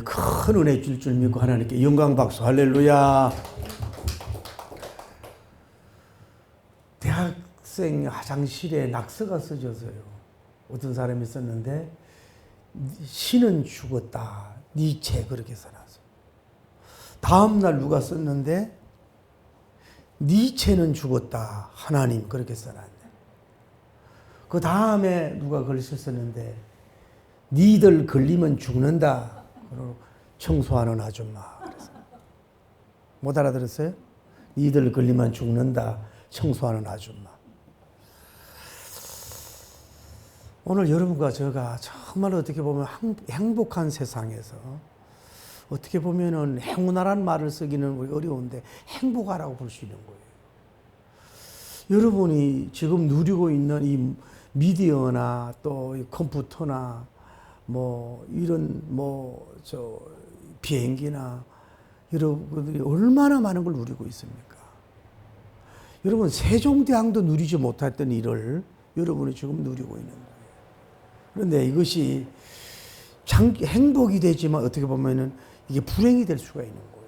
큰 은혜 줄 줄 믿고 하나님께 영광 박수 할렐루야. 대학생 화장실에 낙서가 써져서요. 어떤 사람이 썼는데 신은 죽었다. 니체 그렇게 써놨어. 다음날 누가 썼는데 니체는 죽었다. 하나님 그렇게 써놨네. 그 다음에 누가 글을 썼는데 니들 걸리면 죽는다. 청소하는 아줌마. 못 알아들었어요? 니들 걸리면 죽는다. 청소하는 아줌마. 오늘 여러분과 제가 정말 어떻게 보면 행복한 세상에서 어떻게 보면은 행운하라는 말을 쓰기는 어려운데 행복하라고 볼 수 있는 거예요. 여러분이 지금 누리고 있는 이 미디어나 또 이 컴퓨터나 뭐 이런 비행기나 여러분들이 얼마나 많은 걸 누리고 있습니까? 여러분 세종대왕도 누리지 못했던 일을 여러분이 지금 누리고 있는 거예요. 그런데 이것이 행복이 되지만 어떻게 보면은 이게 불행이 될 수가 있는 거예요.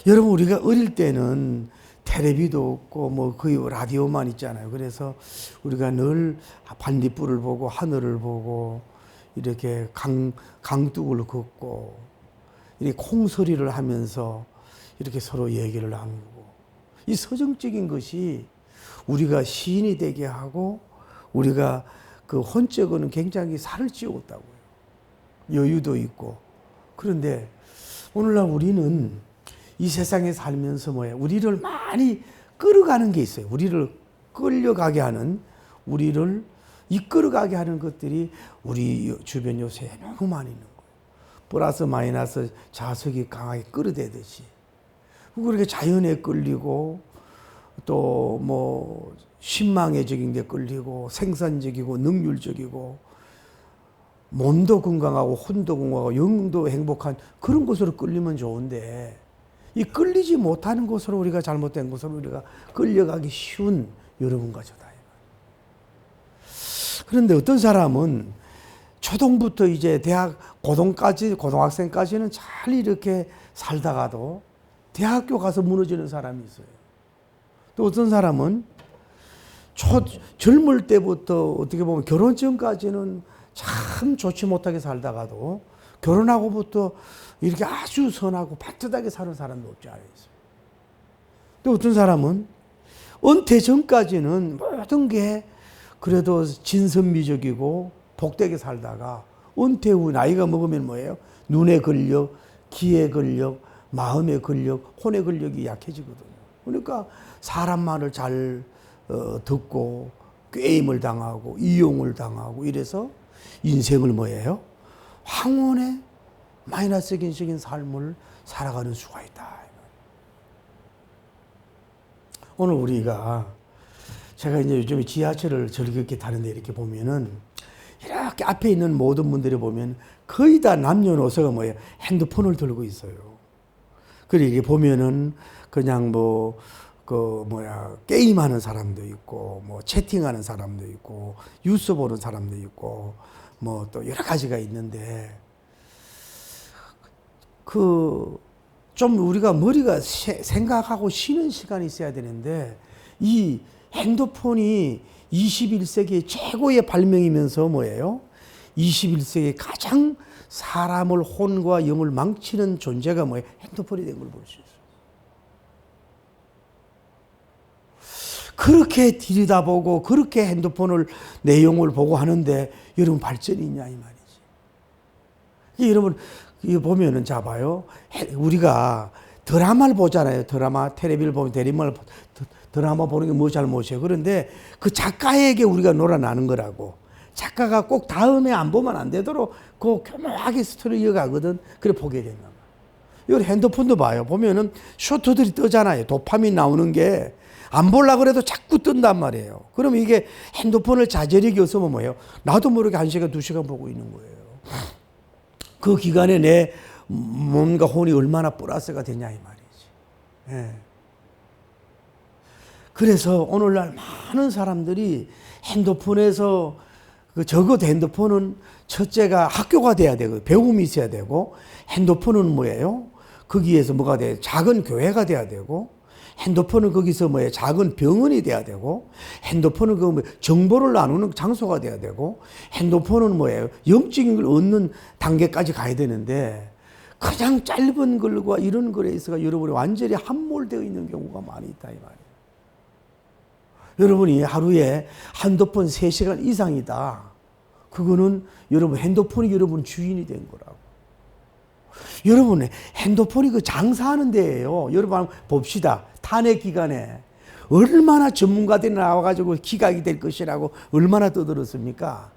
여러분 우리가 어릴 때는 텔레비도 없고 뭐 거의 라디오만 있잖아요. 그래서 우리가 늘 반딧불을 보고 하늘을 보고 이렇게 강둑을 걷고 이렇게 콩소리를 하면서 이렇게 서로 얘기를 나누고 이 서정적인 것이 우리가 시인이 되게 하고 우리가 그 혼적은 굉장히 살을 찌웠다고요. 여유도 있고. 그런데 오늘날 우리는 이 세상에 살면서 우리를 많이 끌어가는 게 있어요. 우리를 끌려가게 하는, 우리를 이끌어가게 하는 것들이 우리 주변 요새 너무 많이 있는 거예요. 플러스 마이너스 자석이 강하게 끌어대듯이. 그렇게 자연에 끌리고 또 뭐 신망의적인 데 끌리고 생산적이고 능률적이고 몸도 건강하고 혼도 건강하고 영도 행복한 그런 곳으로 끌리면 좋은데 이 끌리지 못하는 곳으로 우리가 잘못된 곳으로 우리가 끌려가기 쉬운 여러분과 저다. 그런데 어떤 사람은 초등부터 이제 고등학생까지는 잘 이렇게 살다가도 대학교 가서 무너지는 사람이 있어요. 또 어떤 사람은 젊을 때부터 어떻게 보면 결혼 전까지는 참 좋지 못하게 살다가도 결혼하고부터 이렇게 아주 선하고 반듯하게 사는 사람도 없지 않아요. 또 어떤 사람은 은퇴 전까지는 모든 게 그래도 진선미적이고 복되게 살다가 은퇴 후 나이가 먹으면 뭐예요? 눈의 근력, 귀의 근력, 마음의 근력, 혼의 근력이 약해지거든요. 그러니까 사람 말을 잘 듣고 꾀임을 당하고 이용을 당하고 이래서 인생을 뭐예요? 황혼의 마이너스적인 삶을 살아가는 수가 있다. 오늘 우리가 제가 이제 요즘에 지하철을 즐겁게 타는데 이렇게 보면은 이렇게 앞에 있는 모든 분들이 보면 거의 다 남녀노소가 뭐예요? 핸드폰을 들고 있어요. 그리고 이게 보면은 그냥 게임하는 사람도 있고, 채팅하는 사람도 있고, 뉴스 보는 사람도 있고, 또 여러 가지가 있는데, 좀 우리가 머리가 생각하고 쉬는 시간이 있어야 되는데, 이 핸드폰이 21세기의 최고의 발명이면서 뭐예요? 21세기의 가장 사람을 혼과 영을 망치는 존재가 뭐예요? 핸드폰이 된 걸 볼 수 있어요. 그렇게 들여다보고 그렇게 핸드폰을 내용을 보고 하는데 여러분 발전이 있냐 이 말이지. 여러분 이거 보면은 봐요. 우리가 드라마를 보잖아요. 텔레비를 보면 드라마 보는 게 뭐 잘못이에요. 그런데 그 작가에게 우리가 놀아나는 거라고. 작가가 꼭 다음에 안 보면 안 되도록 그 교묘하게 스토리를 이어가거든. 그래 보게 된다. 이걸 핸드폰도 봐요. 보면은 쇼트들이 뜨잖아요. 도파민 나오는 게 안 보려고 그래도 자꾸 뜬단 말이에요. 그럼 이게 핸드폰을 자제력이 없으면 뭐예요? 나도 모르게 1시간, 2시간 보고 있는 거예요. 그 기간에 내 몸과 혼이 얼마나 플러스가 되냐 이 말이지. 예. 그래서 오늘날 많은 사람들이 핸드폰에서 그 적어도 핸드폰은 첫째가 학교가 돼야 되고 배움이 있어야 되고, 핸드폰은 뭐예요? 거기에서 뭐가 돼요? 작은 교회가 돼야 되고, 핸드폰은 거기서 뭐예요? 작은 병원이 돼야 되고, 핸드폰은 그 정보를 나누는 장소가 돼야 되고, 핸드폰은 뭐예요? 영적인 걸 얻는 단계까지 가야 되는데, 그냥 짧은 글과 이런 글에 있어서 여러분이 완전히 함몰되어 있는 경우가 많이 있다 이 말이에요. 여러분이 하루에 핸드폰 3시간 이상이다. 그거는 여러분 핸드폰이 여러분 주인이 된 거라고. 여러분 핸드폰이 그 장사하는 데예요. 여러분 한번 봅시다. 탄핵 기간에 얼마나 전문가들이 나와가지고 기각이 될 것이라고 얼마나 떠들었습니까?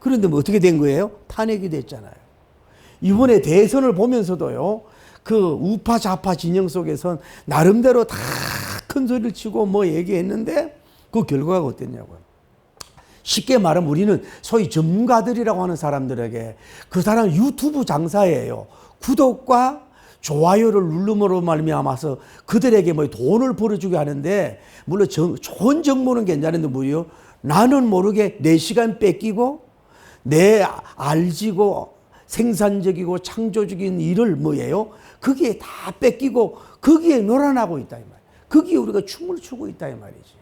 그런데 뭐 어떻게 된 거예요? 탄핵이 됐잖아요. 이번에 대선을 보면서도요, 그 우파 좌파 진영 속에선 나름대로 다 큰 소리를 치고 뭐 얘기했는데 그 결과가 어땠냐고요. 쉽게 말하면 우리는 소위 전문가들이라고 하는 사람들에게 그 사람 유튜브 장사예요. 구독과 좋아요를 누름으로 말미암아서 그들에게 뭐 돈을 벌어주게 하는데, 물론 좋은 정보는 괜찮은데 뭐요? 나는 모르게 내 시간 뺏기고 내 알지고 생산적이고 창조적인 일을 뭐예요? 거기에 다 뺏기고 거기에 놀아나고 있다 이 말이에요. 거기에 우리가 춤을 추고 있다 이 말이지.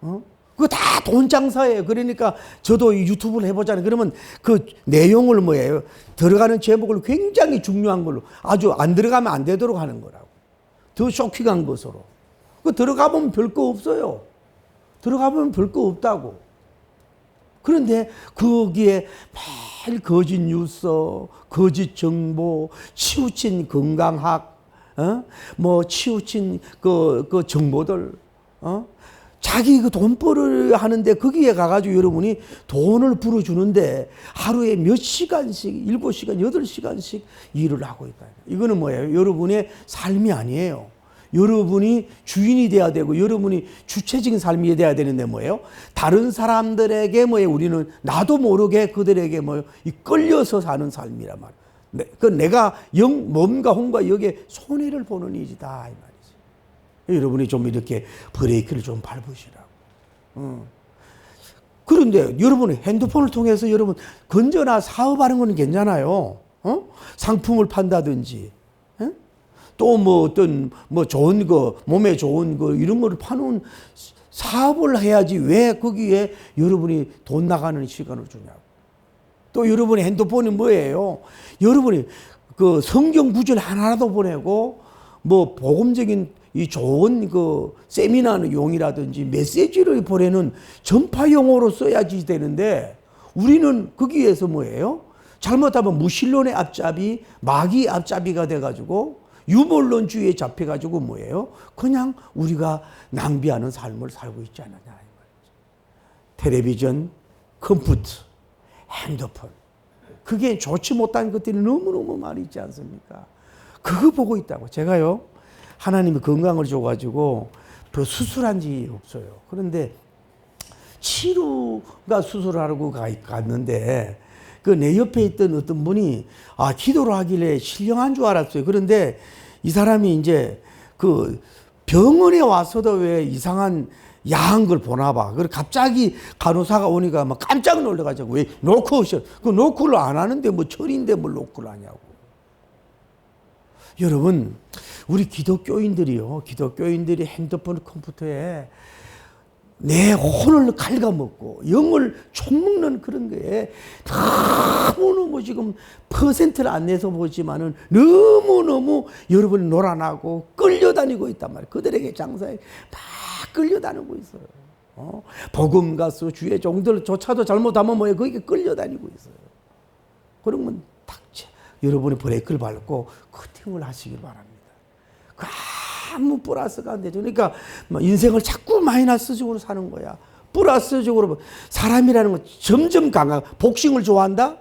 그거 다 돈 장사예요. 그러니까 저도 유튜브를 해보잖아요. 그러면 그 내용을 뭐예요? 들어가는 제목을 굉장히 중요한 걸로, 아주 안 들어가면 안 되도록 하는 거라고. 더 쇼킹한 것으로. 그 들어가 보면 별거 없어요. 들어가 보면 별거 없다고. 그런데 거기에 매일 거짓 뉴스, 거짓 정보, 치우친 건강학, 뭐 치우친 그 정보들, 자기 그 돈벌을 하는데 거기에 가가지고 여러분이 돈을 불어주는데 하루에 몇 시간씩, 7시간, 8시간씩 일을 하고 있다. 이거는 뭐예요? 여러분의 삶이 아니에요. 여러분이 주인이 돼야 되고 여러분이 주체적인 삶이 돼야 되는데 뭐예요? 다른 사람들에게 뭐예요? 우리는 나도 모르게 그들에게 뭐예요? 끌려서 사는 삶이란 말이에요. 그 내가 몸과 혼과 여기에 손해를 보는 일이다 이 말이지. 여러분이 좀 이렇게 브레이크를 좀 밟으시라고. 그런데 여러분이 핸드폰을 통해서 여러분 건전한 사업하는 건 괜찮아요. 상품을 판다든지, 또 뭐 어떤 뭐 좋은 거, 몸에 좋은 거 이런 거를 파는 사업을 해야지 왜 거기에 여러분이 돈 나가는 시간을 주냐고. 또 여러분의 핸드폰이 뭐예요? 여러분이 그 성경 구절 하나라도 보내고 뭐 복음적인 이 좋은 그 세미나 용이라든지 메시지를 보내는 전파용어로 써야지 되는데, 우리는 거기에서 뭐예요? 잘못하면 무신론의 앞잡이, 마귀 앞잡이가 돼가지고 유물론주의에 잡혀가지고 뭐예요? 그냥 우리가 낭비하는 삶을 살고 있지 않느냐. 텔레비전, 컴퓨터, 핸드폰. 그게 좋지 못한 것들이 너무너무 많이 있지 않습니까? 그거 보고 있다고. 제가요, 하나님이 건강을 줘가지고 더 수술한 지 없어요. 그런데 치료가 수술하려고 갔는데 그 내 옆에 있던 어떤 분이 기도를 하길래 신령한 줄 알았어요. 그런데 이 사람이 이제 그 병원에 와서도 왜 이상한 야한 걸 보나 봐. 그래 갑자기 간호사가 오니까 막 깜짝 놀래가지고, 왜 노크 오셔? 그 노크를 안 하는데 뭐 철인데 뭘 노크를 하냐고. 여러분, 우리 기독교인들이 핸드폰, 컴퓨터에 내 혼을 갉아먹고 영을 총먹는 그런 거에 너무너무 지금 퍼센트를 안 내서 보지만은 너무너무 여러분이 놀아나고 끌려다니고 있단 말이에요. 그들에게 장사에 막 끌려다니고 있어요. 복음 가수 주의 종들조차도 잘못하면 뭐예요? 거기에 끌려다니고 있어요. 그러면 여러분이 브레이크를 밟고 커팅을 하시길 바랍니다. 아무 플러스가 안 되죠. 그러니까 인생을 자꾸 마이너스적으로 사는 거야. 플러스적으로 사람이라는 건 점점 복싱을 좋아한다?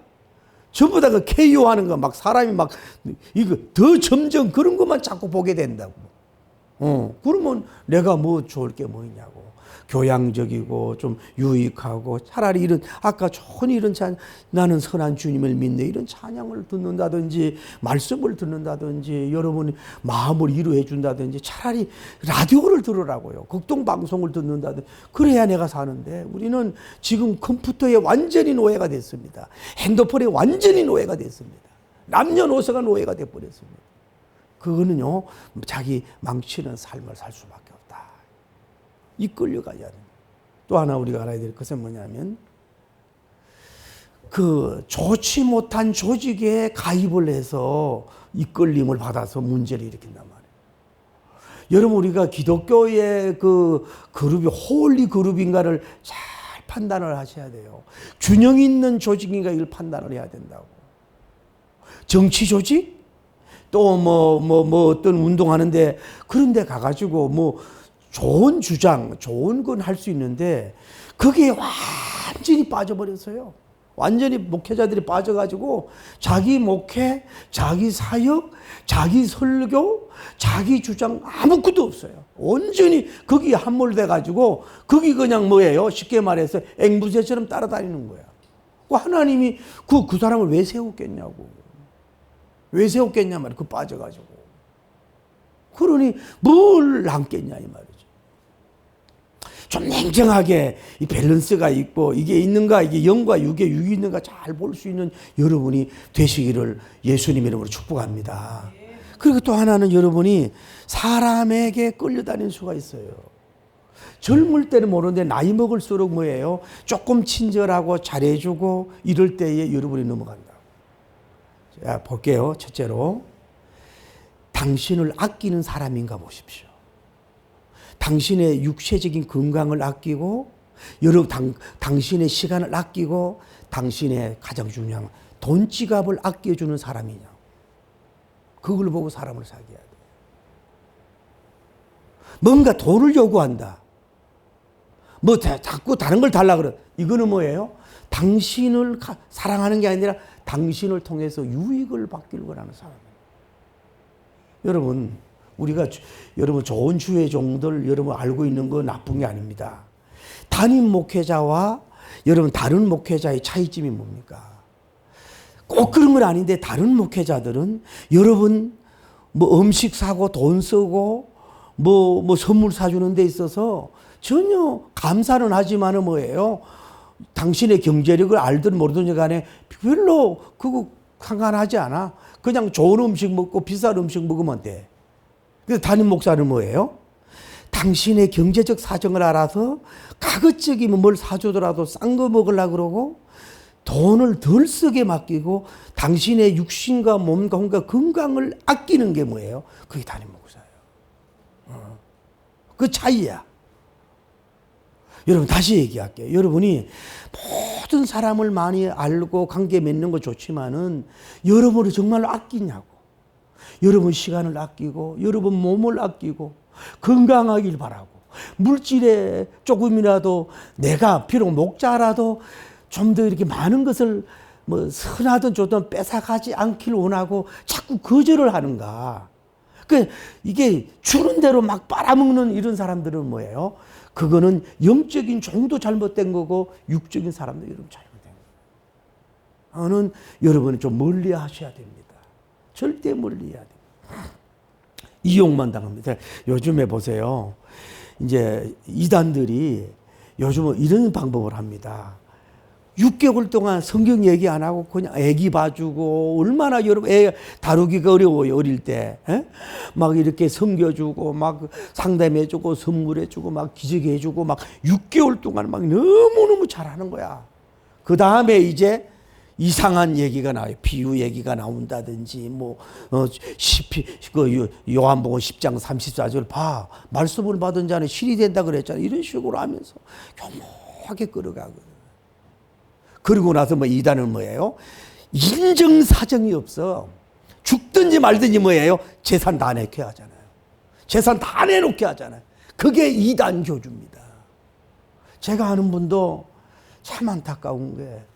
전부 다 그 KO 하는 거 막 사람이 막 이거 더 점점 그런 것만 자꾸 보게 된다고. 그러면 내가 뭐 좋을 게 뭐 있냐고. 교양적이고 좀 유익하고 차라리 이런 아까 좋은 이런 나는 선한 주님을 믿네 이런 찬양을 듣는다든지 말씀을 듣는다든지 여러분이 마음을 위로해 준다든지 차라리 라디오를 들으라고요. 극동방송을 듣는다든지 그래야 내가 사는데 우리는 지금 컴퓨터에 완전히 노예가 됐습니다. 핸드폰에 완전히 노예가 됐습니다. 남녀노소가 노예가 돼버렸습니다. 그거는요 자기 망치는 삶을 살 수밖에 없다. 이끌려가야 됩니다. 또 하나 우리가 알아야 될 것은 뭐냐면 그 좋지 못한 조직에 가입을 해서 이끌림을 받아서 문제를 일으킨단 말이에요. 여러분 우리가 기독교의 그 그룹이 홀리 그룹인가를 잘 판단을 하셔야 돼요. 균형 있는 조직인가 이걸 판단을 해야 된다고. 정치 조직? 또 어떤 운동하는데 그런 데 가가지고 좋은 주장, 좋은 건 할 수 있는데 거기에 완전히 빠져버렸어요. 완전히 목회자들이 빠져가지고 자기 목회, 자기 사역, 자기 설교, 자기 주장 아무것도 없어요. 온전히 거기에 함몰돼가지고 거기 그냥 뭐예요? 쉽게 말해서 앵무새처럼 따라다니는 거야. 하나님이 그 사람을 왜 세웠겠냐고. 왜 세웠겠냐 말이야. 그 빠져가지고. 그러니 뭘 남겠냐 이 말이죠. 좀 냉정하게 이 밸런스가 있고 이게 있는가 이게 영과 육의 육이 있는가 잘 볼 수 있는 여러분이 되시기를 예수님 이름으로 축복합니다. 그리고 또 하나는 여러분이 사람에게 끌려다닐 수가 있어요. 젊을 때는 모르는데 나이 먹을수록 뭐예요? 조금 친절하고 잘해주고 이럴 때에 여러분이 넘어간다. 자, 볼게요. 첫째로 당신을 아끼는 사람인가 보십시오. 당신의 육체적인 건강을 아끼고 당신의 시간을 아끼고 당신의 가장 중요한 돈 지갑을 아껴주는 사람이냐. 그걸 보고 사람을 사귀어야 돼. 뭔가 돈을 요구한다. 자꾸 다른 걸 달라 그래. 이거는 뭐예요? 당신을 사랑하는 게 아니라 당신을 통해서 유익을 받기를 원하는 사람이에요. 여러분, 여러분 좋은 주의 종들 여러분 알고 있는 거 나쁜 게 아닙니다. 담임 목회자와 여러분 다른 목회자의 차이점이 뭡니까? 꼭 그런 건 아닌데 다른 목회자들은 여러분 음식 사고 돈 쓰고 선물 사주는 데 있어서 전혀 감사는 하지만은 뭐예요? 당신의 경제력을 알든 모르든 간에 별로 그거 상관하지 않아. 그냥 좋은 음식 먹고 비싼 음식 먹으면 돼. 그래서 담임 목사는 뭐예요? 당신의 경제적 사정을 알아서 가급적이면 뭘 사주더라도 싼 거 먹으려고 그러고 돈을 덜 쓰게 맡기고 당신의 육신과 몸과 혼과 건강을 아끼는 게 뭐예요? 그게 담임 목사예요. 그 차이야. 여러분 다시 얘기할게요. 여러분이 모든 사람을 많이 알고 관계 맺는 거 좋지만은 여러분을 정말로 아끼냐고. 여러분 시간을 아끼고 여러분 몸을 아끼고 건강하길 바라고 물질에 조금이라도 내가 비록 목자라도 좀 더 이렇게 많은 것을 선하든 좋든 뺏어가지 않길 원하고 자꾸 거절을 하는가. 이게 주는 대로 막 빨아먹는 이런 사람들은 뭐예요? 그거는 영적인 종도 잘못된 거고 육적인 사람도 여러분 잘못된 거예요. 저는 여러분이 좀 멀리 하셔야 됩니다. 절대 멀리 해야 됩니다. 이용만 당합니다. 요즘에 보세요. 이제 이단들이 요즘은 이런 방법을 합니다. 6개월 동안 성경 얘기 안 하고 그냥 애기 봐주고 얼마나 여러분 애 다루기가 어려워요. 어릴 때. 에? 막 이렇게 섬겨주고 막 상담해주고 선물해주고 막 기적해주고 막 6개월 동안 막 너무너무 잘하는 거야. 그 다음에 이제 이상한 얘기가 나와요. 비유 얘기가 나온다든지 요한복음 10장 34절 봐. 말씀을 받은 자는 신이 된다 그랬잖아. 이런 식으로 하면서 교묘하게 끌어가거든. 그러고 나서 이단은 뭐예요? 인정사정이 없어. 죽든지 말든지 뭐예요? 재산 다 내게 하잖아요. 재산 다 내놓게 하잖아요. 그게 이단 교주입니다. 제가 아는 분도 참 안타까운 게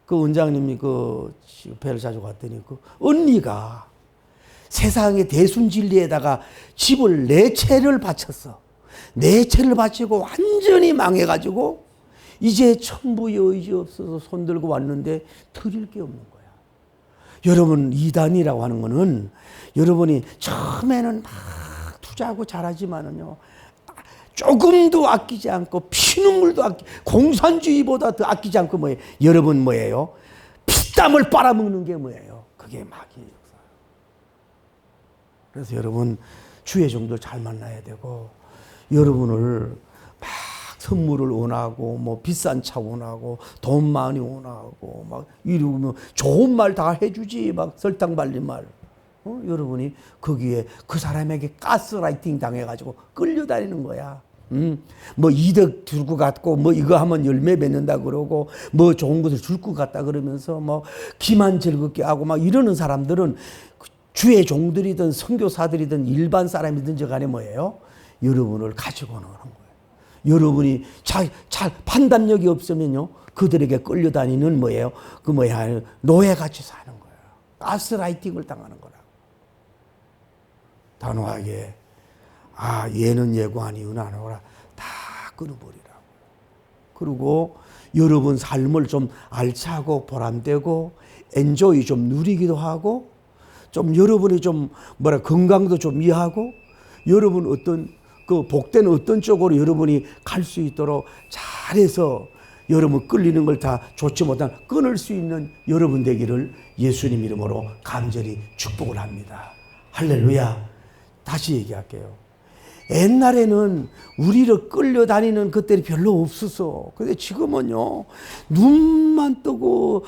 그 원장님이 그 배를 자주 갔더니 그 언니가 세상의 대순진리에다가 집을 4채를 바쳤어. 4채를 바치고 완전히 망해가지고 이제 천부의 의지 없어서 손들고 왔는데 드릴 게 없는 거야. 여러분, 이단이라고 하는 거는 여러분이 처음에는 막 투자하고 잘하지만은요, 조금도 아끼지 않고 피눈물도 공산주의보다 더 아끼지 않고 뭐예요? 여러분 뭐예요? 피땀을 빨아먹는 게 뭐예요? 그게 마귀의 역사. 그래서 여러분 주의 종들 잘 만나야 되고, 여러분을 막 선물을 원하고 뭐 비싼 차 원하고 돈 많이 원하고 막 이러면 좋은 말 다 해주지, 막 설탕 발린 말. 여러분이 거기에 그 사람에게 가스라이팅 당해가지고 끌려다니는 거야. 뭐 이득 줄 것 같고, 뭐 이거 하면 열매 맺는다 그러고, 뭐 좋은 것을 줄 것 같다 그러면서 뭐 기만 즐겁게 하고 막 이러는 사람들은 주의 종들이든 선교사들이든 일반 사람이든지 간에 뭐예요? 여러분을 가지고 노는 거예요. 여러분이 잘 판단력이 없으면요, 그들에게 끌려다니는 뭐예요? 노예같이 사는 거예요. 가스라이팅을 당하는 거라. 단호하게, 얘는 예고 아니오나 하노라, 다 끊어버리라고. 그리고 여러분 삶을 좀 알차고 보람되고 엔조이 좀 누리기도 하고, 좀 여러분이 좀 건강도 좀 이해하고, 여러분 어떤 그 복된 어떤 쪽으로 여러분이 갈 수 있도록 잘해서 여러분 끌리는 걸 다 좋지 못한 끊을 수 있는 여러분 되기를 예수님 이름으로 간절히 축복을 합니다. 할렐루야. 다시 얘기할게요. 옛날에는 우리를 끌려다니는 것들이 별로 없었어. 근데 지금은요, 눈만 뜨고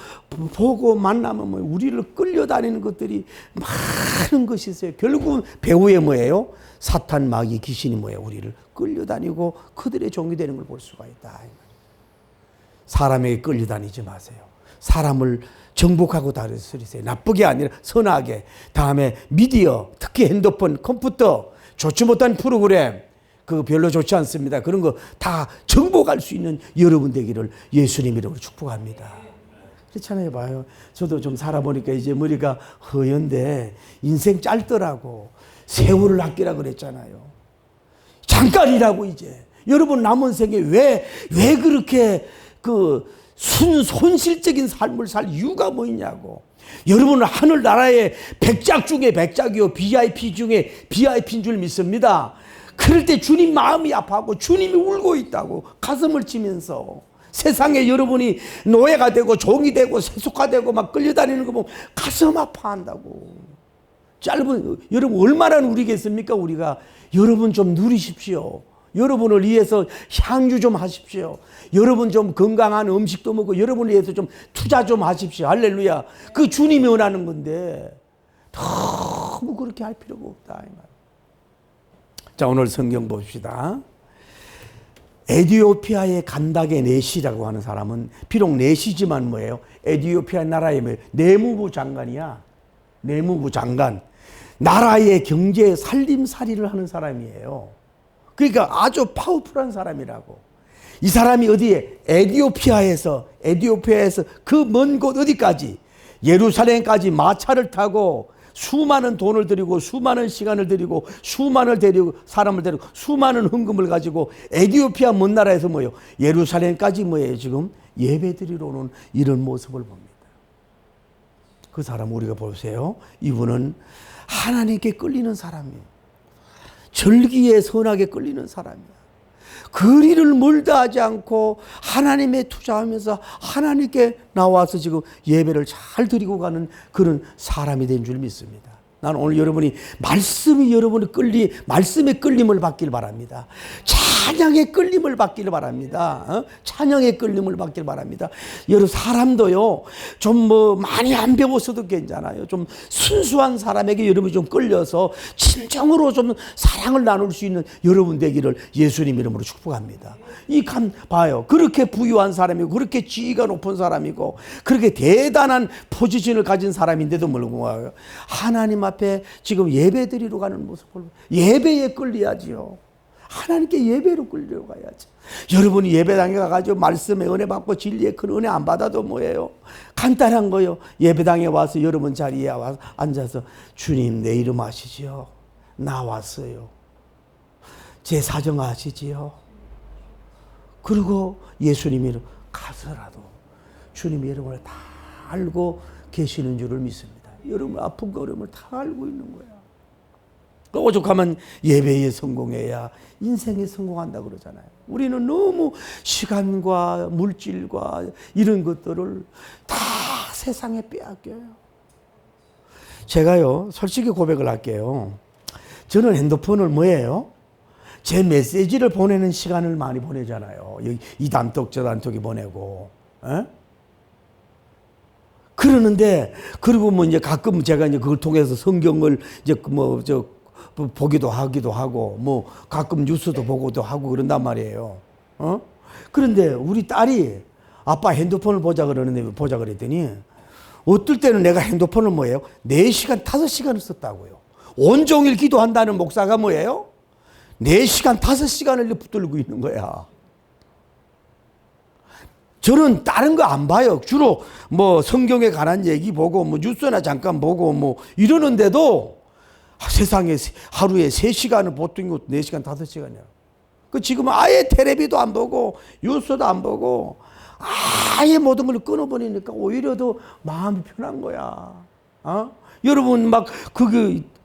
보고 만나면 뭐 우리를 끌려다니는 것들이 많은 것이 있어요. 결국은 배후에 뭐예요? 사탄, 마귀, 귀신이 뭐예요? 우리를 끌려다니고 그들의 종이 되는 걸 볼 수가 있다. 사람에게 끌려다니지 마세요. 사람을 정복하고 다스리세요. 나쁘게 아니라 선하게. 다음에 미디어, 특히 핸드폰, 컴퓨터, 좋지 못한 프로그램, 그거 별로 좋지 않습니다. 그런 거 다 정복할 수 있는 여러분 되기를 예수님 이름으로 축복합니다. 그렇잖아요. 봐요. 저도 좀 살아보니까 이제 머리가 허연데 인생 짧더라고. 세월을 아끼라 그랬잖아요. 잠깐이라고 이제. 여러분 남은 생에 왜 그렇게 그 손실적인 삶을 살 이유가 뭐 있냐고. 여러분은 하늘나라의 백작 중에 백작이요, VIP 중에 VIP인 줄 믿습니다. 그럴 때 주님 마음이 아파하고 주님이 울고 있다고 가슴을 치면서. 세상에 여러분이 노예가 되고 종이 되고 세속화되고 막 끌려다니는 거 보면 가슴 아파한다고. 여러분 얼마나 누리겠습니까? 우리가. 여러분 좀 누리십시오. 여러분을 위해서 향유 좀 하십시오. 여러분 좀 건강한 음식도 먹고 여러분을 위해서 좀 투자 좀 하십시오. 할렐루야. 그 주님이 원하는 건데 너무 그렇게 할 필요가 없다. 자, 오늘 성경 봅시다. 에티오피아의 간다게 네시라고 하는 사람은 비록 네시지만 뭐예요? 에티오피아 나라의 내무부 장관이야. 내무부 장관. 나라의 경제 살림살이를 하는 사람이에요. 그러니까 아주 파워풀한 사람이라고. 이 사람이 어디에? 에티오피아에서 그 먼 곳 어디까지? 예루살렘까지 마차를 타고 수많은 돈을 들이고 수많은 시간을 들이고 수많은 사람을 데리고 수많은 헌금을 가지고 에티오피아 먼 나라에서 뭐예요? 예루살렘까지 뭐예요? 지금 예배 드리러 오는 이런 모습을 봅니다. 그 사람 우리가 보세요. 이분은 하나님께 끌리는 사람이에요. 절기에 선하게 끌리는 사람이야. 거리를 멀다 하지 않고 하나님에 투자하면서 하나님께 나와서 지금 예배를 잘 드리고 가는 그런 사람이 된 줄 믿습니다. 나는 오늘 여러분이 말씀의 끌림을 받길 바랍니다. 찬양의 끌림을 받기를 바랍니다. 찬양의 끌림을 받기를 바랍니다. 여러분 사람도요, 좀 많이 안 배웠어도 괜찮아요. 좀 순수한 사람에게 여러분이 좀 끌려서 진정으로 좀 사랑을 나눌 수 있는 여러분 되기를 예수님 이름으로 축복합니다. 봐요. 그렇게 부유한 사람이고 그렇게 지위가 높은 사람이고 그렇게 대단한 포지션을 가진 사람인데도 불구하고 하나님 앞에 지금 예배 드리러 가는 모습을 예배에 끌려야지요. 하나님께 예배로 끌려가야지. 여러분이 예배당에 가가지고 말씀에 은혜 받고 진리에 큰 은혜 안 받아도 뭐예요? 간단한 거요. 예배당에 와서 여러분 자리에 와서 앉아서 주님 내 이름 아시지요? 나 왔어요. 제 사정 아시지요? 그리고 예수님 이름 가서라도 주님의 이름을 다 알고 계시는 줄을 믿습니다. 여러분 아픈 걸음을 다 알고 있는 거야. 오죽하면 예배에 성공해야 인생에 성공한다 그러잖아요. 우리는 너무 시간과 물질과 이런 것들을 다 세상에 빼앗겨요. 제가요, 솔직히 고백을 할게요. 저는 핸드폰을 뭐예요? 제 메시지를 보내는 시간을 많이 보내잖아요. 이 단톡 저 단톡이 보내고, 에? 그러는데 그리고 뭐 이제 가끔 제가 이제 그걸 통해서 성경을 이제 보기도 하고 뭐 가끔 뉴스도 보고도 하고 그런단 말이에요. 그런데 우리 딸이 아빠 핸드폰을 보자 그랬더니 어떨 때는 내가 핸드폰을 뭐예요? 4시간, 5시간을 썼다고요. 온종일 기도한다는 목사가 뭐예요? 4시간, 5시간을 붙들고 있는 거야. 저는 다른 거 안 봐요. 주로 뭐 성경에 관한 얘기 보고 뭐 뉴스나 잠깐 보고 뭐 이러는데도 세상에 하루에 3시간을 보통 4시간, 5시간이야. 그 지금은 아예 텔레비도 안 보고 뉴스도 안 보고 아예 모든 걸 끊어버리니까 오히려 더 마음이 편한 거야. 여러분 막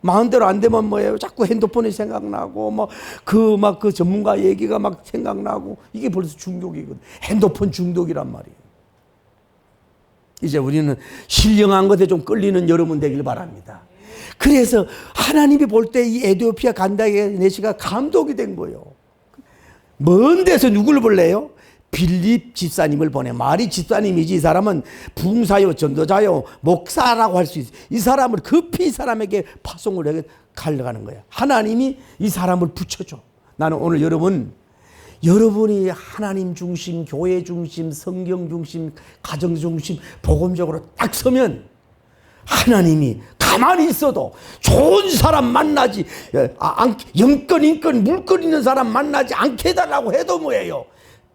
마음대로 안 되면 뭐예요? 자꾸 핸드폰이 생각나고 그 전문가 얘기가 막 생각나고 이게 벌써 중독이거든. 핸드폰 중독이란 말이에요. 이제 우리는 신령한 것에 좀 끌리는 여러분 되길 바랍니다. 그래서 하나님이 볼 때 이 에티오피아 간다게 내시가 감동이 된 거예요. 먼 데서 누굴 볼래요? 빌립 집사님을 보내. 말이 집사님이지 이 사람은 부흥사요, 전도자요, 목사라고 할 수 있어요. 이 사람을 급히 이 사람에게 파송을 해 가려가는 거야. 하나님이 이 사람을 붙여줘. 나는 오늘 여러분이 하나님 중심, 교회 중심, 성경 중심, 가정 중심, 복음적으로 딱 서면 하나님이 가만히 있어도 좋은 사람 만나지, 영권, 인권, 물권 있는 사람 만나지 않게 해달라고 해도 뭐예요?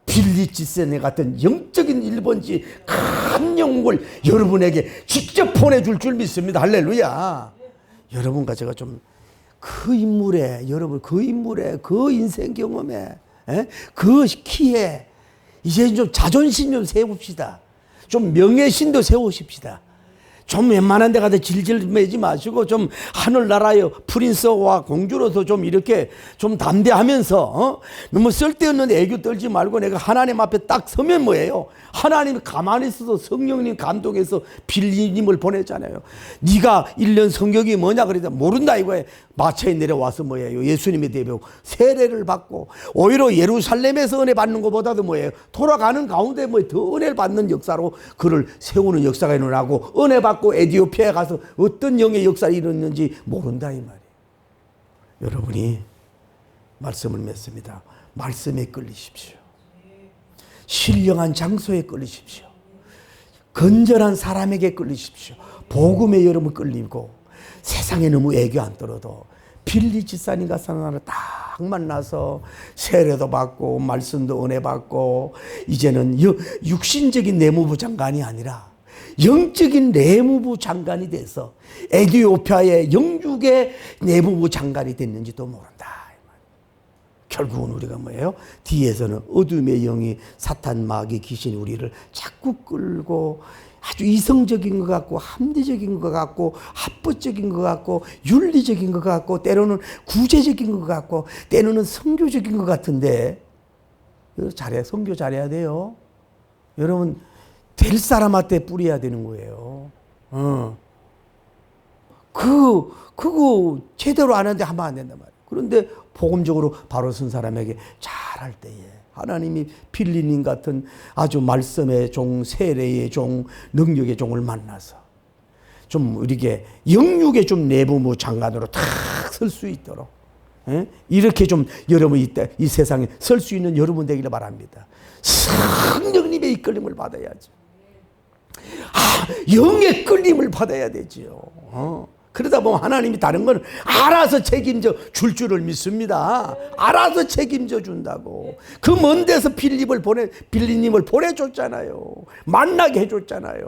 빌리지세네 같은 영적인 1번지 큰 영웅을 여러분에게 직접 보내줄 줄 믿습니다. 할렐루야. 여러분과 제가 좀 그 인물에, 그 인생 경험에, 그 키에 이제 좀 자존심 좀 세웁시다. 좀 명예신도 세우십시다. 좀 웬만한 데 가서 질질 매지 마시고 좀 하늘나라의 프린스와 공주로서 좀 이렇게 좀 담대하면서 너무 쓸데없는 애교 떨지 말고 내가 하나님 앞에 딱 서면 뭐예요? 하나님이 가만히 있어서 성령님 감동해서 빌리님을 보냈잖아요. 네가 1년 성격이 뭐냐 그랬더니 모른다 이거예요. 마차에 내려와서 뭐예요? 예수님의 대변 세례를 받고 오히려 예루살렘에서 은혜 받는 것보다도 뭐예요? 돌아가는 가운데 뭐 더 은혜를 받는 역사로 그를 세우는 역사가 일어나고 은혜 받고 에티오피아에 가서 어떤 영의 역사가 일어났는지 모른다 이 말이에요. 여러분이 말씀을 맺습니다. 말씀에 끌리십시오. 신령한 장소에 끌리십시오. 건전한 사람에게 끌리십시오. 복음에 여러분 끌리고 세상에 너무 애교 안 떨어도 빌리 집사님 같은 사람을 딱 만나서 세례도 받고 말씀도 은혜 받고 이제는 육신적인 내무부 장관이 아니라 영적인 내무부 장관이 돼서 에티오피아의 영육의 내무부 장관이 됐는지도 모른다. 결국은 우리가 뭐예요? 뒤에서는 어둠의 영이 사탄 마귀 귀신이 우리를 자꾸 끌고 아주 이성적인 것 같고 합리적인 것 같고 합법적인 것 같고 윤리적인 것 같고 때로는 구제적인 것 같고 때로는 선교적인 것 같은데 선교 잘해야 돼요. 여러분 될 사람한테 뿌려야 되는 거예요. 그거 제대로 안 하는데 하면 안 된단 말이에요. 그런데 복음적으로 바로 선 사람에게 잘할 때에 하나님이 빌리님 같은 아주 말씀의 종, 세례의 종, 능력의 종을 만나서 좀 우리에게 영육의 좀 내부무 장관으로 탁 설 수 있도록 이렇게 좀 여러분 이 세상에 설 수 있는 여러분 되기를 바랍니다. 성령님의 이끌림을 받아야죠. 영의 끌림을 받아야 되지요. 그러다 보면 하나님이 다른 건 알아서 책임져 줄 줄을 믿습니다. 알아서 책임져 준다고. 그 먼 데서 빌리님을 보내줬잖아요. 만나게 해줬잖아요.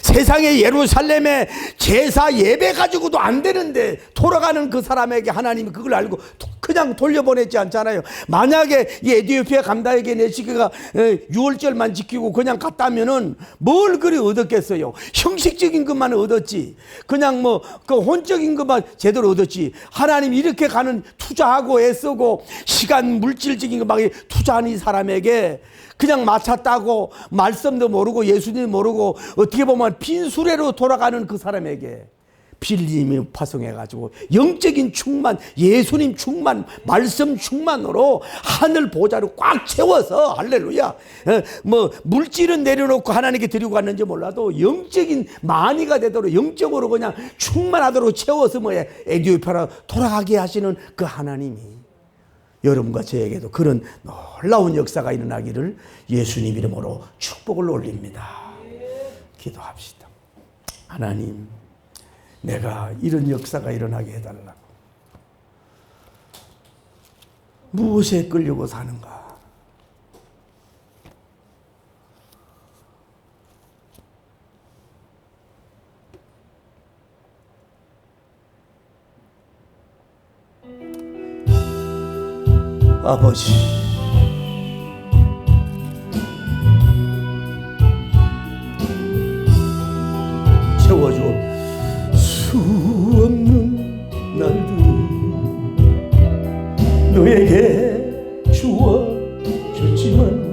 세상의 예루살렘에 제사 예배 가지고도 안 되는데 돌아가는 그 사람에게 하나님이 그걸 알고 그냥 돌려보냈지 않잖아요. 만약에 이 에티오피아 감다에게 내시계가 6월절만 지키고 그냥 갔다면은 뭘 그리 얻었겠어요. 형식적인 것만 얻었지. 그냥 뭐 그 혼적인 것만 제대로 얻었지. 하나님이 이렇게 가는 투자하고 애쓰고 시간 물질적인 거 막 투자하는 이 사람에게 그냥 마차 따고 말씀도 모르고 예수님 모르고 어떻게 보면 빈수레로 돌아가는 그 사람에게 빌림이 파송해가지고 영적인 충만, 예수님 충만, 말씀 충만으로 하늘 보좌를 꽉 채워서 할렐루야. 뭐 물질은 내려놓고 하나님께 드리고 갔는지 몰라도 영적인 만이가 되도록 영적으로 그냥 충만하도록 채워서 뭐 에티오피아로 돌아가게 하시는 그 하나님이 여러분과 저에게도 그런 놀라운 역사가 일어나기를 예수님 이름으로 축복을 올립니다. 기도합시다. 하나님, 내가 이런 역사가 일어나게 해달라고. 무엇에 끌려고 사는가? 아버지, 채워줘. 수 없는 날들 너에게 주어졌지만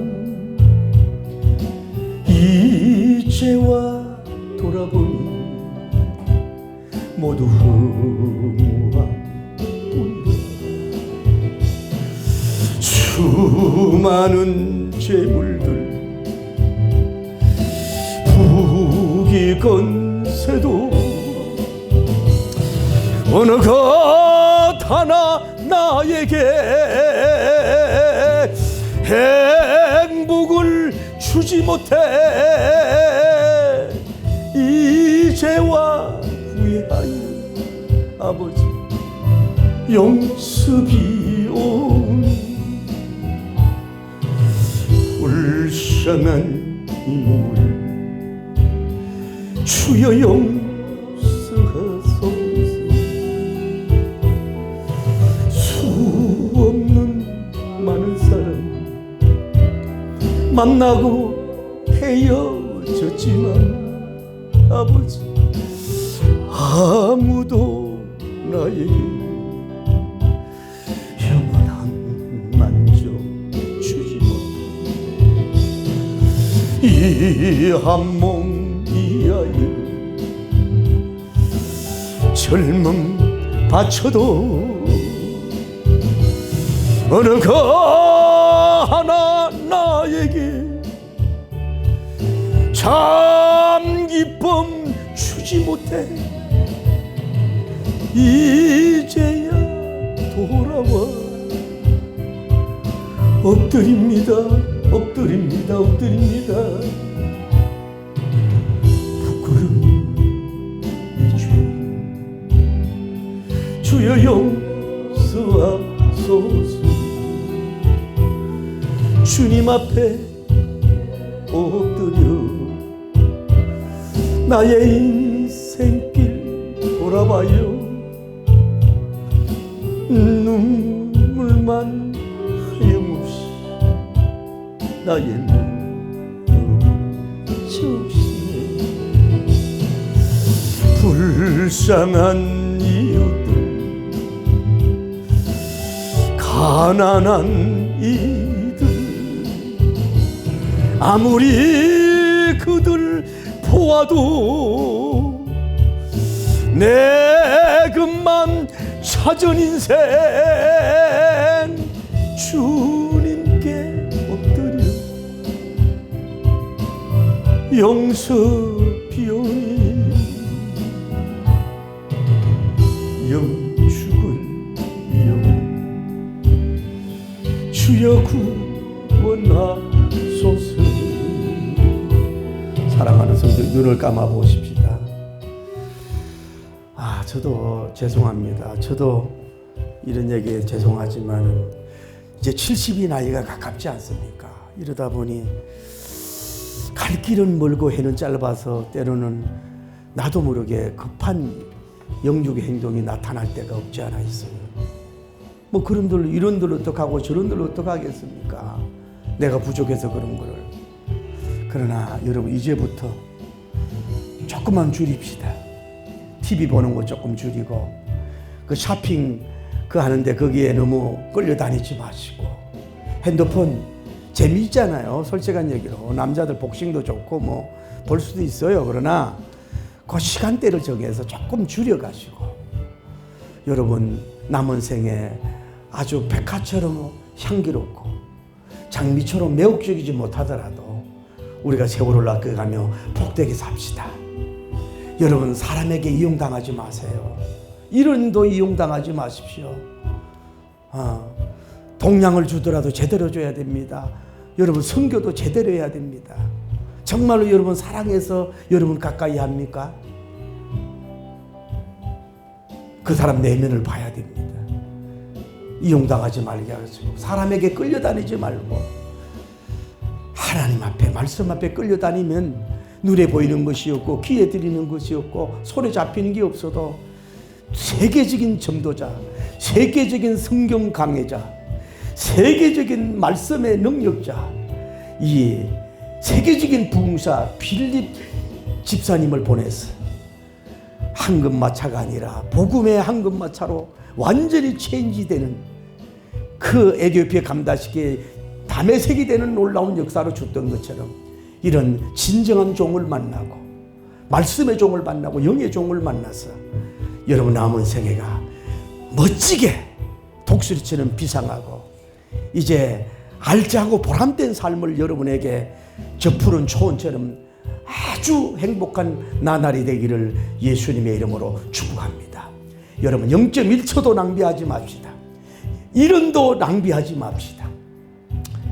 이제와 돌아보니 모두 허무한 수많은 재물들 부귀 건세도 어느 것 하나 나에게 행복을 주지 못해 이제와 후회하여 아버지 용서비 오니 불쌍한 이 몸을 주여 용서하소서. 수 없는 많은 사람 만나고 헤어졌지만 아버지 아무도 나에게 영원한 만족 주지 못해 이 한 몸 이하여 젊음 바쳐도 어느 것 하나 나에게 참 기쁨 주지 못해 이제야 돌아와 엎드립니다. 엎드립니다. 엎드립니다. 부끄러운 이 죄 주여 용서하소서. 주님 앞에 엎드려 나의 인생길 돌아봐요. 눈물만 하염없이 나의 눈물을 적시네. 불쌍한 이웃들 가난한 이들 아무리 그들 보아도 내 것만 찾은 인생 주님께 엎드려 용서 비오니 영축을 영 주여 구원하소서. 사랑하는 성도 눈을 감아 보십시다. 저도 죄송합니다. 저도 이런 얘기에 죄송하지만 이제 70이 나이가 가깝지 않습니까? 이러다 보니 갈 길은 멀고 해는 짧아서 때로는 나도 모르게 급한 영육의 행동이 나타날 때가 없지 않아 있어요. 뭐 그런들 이런들 어떡하고 저런들 어떡하겠습니까? 내가 부족해서 그런 거를. 그러나 여러분 이제부터 조금만 줄입시다. TV 보는 거 조금 줄이고 그 쇼핑 그 하는데 거기에 너무 끌려다니지 마시고 핸드폰 재미있잖아요. 솔직한 얘기로 남자들 복싱도 좋고 뭐 볼 수도 있어요. 그러나 그 시간대를 정해서 조금 줄여가시고 여러분 남은 생에 아주 백화처럼 향기롭고 장미처럼 매혹적이지 못하더라도 우리가 세월을 아껴가며 복되게 삽시다. 여러분 사람에게 이용당하지 마세요. 이런도 이용당하지 마십시오. 동량을 주더라도 제대로 줘야 됩니다. 여러분 선교도 제대로 해야 됩니다. 정말로 여러분 사랑해서 여러분 가까이 합니까? 그 사람 내면을 봐야 됩니다. 이용당하지 말게 하시고 사람에게 끌려다니지 말고 하나님 앞에 말씀 앞에 끌려다니면 눈에 보이는 것이 없고 귀에 들리는 것이 없고 손에 잡히는 게 없어도 세계적인 전도자, 세계적인 성경 강해자, 세계적인 말씀의 능력자, 이 세계적인 부흥사 빌립 집사님을 보내서 황금마차가 아니라 복음의 황금마차로 완전히 체인지되는 그 에티오피아 감다시기에 담에색이 되는 놀라운 역사로 줬던 것처럼 이런 진정한 종을 만나고 말씀의 종을 만나고 영의 종을 만나서 여러분 남은 생애가 멋지게 독수리처럼 비상하고 이제 알짜고 보람된 삶을 여러분에게 저 푸른 초원처럼 아주 행복한 나날이 되기를 예수님의 이름으로 축복합니다. 여러분 0.1초도 낭비하지 맙시다. 1원도 낭비하지 맙시다.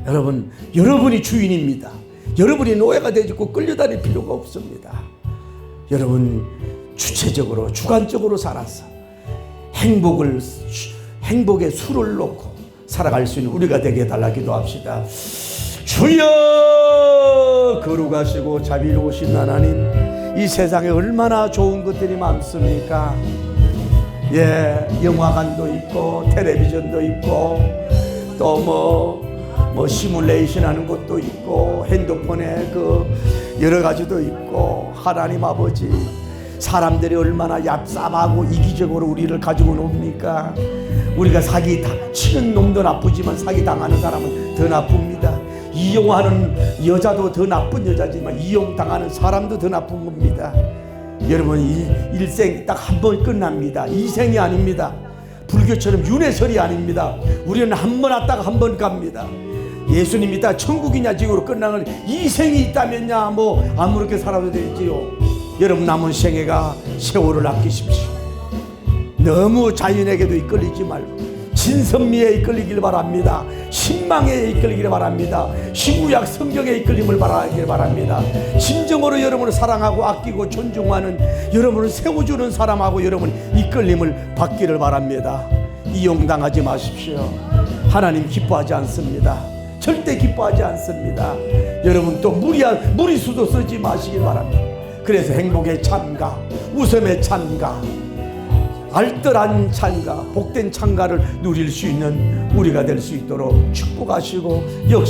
여러분 여러분이 주인입니다. 여러분이 노예가 되고 끌려다닐 필요가 없습니다. 여러분 주체적으로 주관적으로 살아서 행복의 수를 놓고 살아갈 수 있는 우리가 되게 해달라 기도합시다. 주여 거룩하시고 자비로우신 하나님, 이 세상에 얼마나 좋은 것들이 많습니까? 예, 영화관도 있고 텔레비전도 있고 또 뭐 시뮬레이션 하는 것도 있고 핸드폰에 그 여러 가지도 있고 하나님 아버지 사람들이 얼마나 얍삽하고 이기적으로 우리를 가지고 놉니까? 우리가 사기 치는 놈도 나쁘지만 사기 당하는 사람은 더 나쁩니다. 이용하는 여자도 더 나쁜 여자지만 이용당하는 사람도 더 나쁜 겁니다. 여러분 일생 딱 한 번 끝납니다. 이생이 아닙니다. 불교처럼 윤회설이 아닙니다. 우리는 한 번 왔다가 한 번 갑니다. 예수님이 딱 천국이냐 지구로 끝나는 이생이 있다면야 뭐 아무렇게 살아도 되지요. 여러분 남은 생애가 세월을 아끼십시오. 너무 자연에게도 이끌리지 말고 진선미에 이끌리길 바랍니다. 신망에 이끌리길 바랍니다. 신구약 성경에 이끌림을 바라길 바랍니다. 진정으로 여러분을 사랑하고 아끼고 존중하는 여러분을 세워주는 사람하고 여러분 이끌림을 받기를 바랍니다. 이용당하지 마십시오. 하나님 기뻐하지 않습니다. 절대 기뻐하지 않습니다. 여러분 또 무리수도 쓰지 마시길 바랍니다. 그래서 행복의 찬가, 웃음의 찬가, 알뜰한 찬가, 복된 찬가를 누릴 수 있는 우리가 될 수 있도록 축복하시고 역사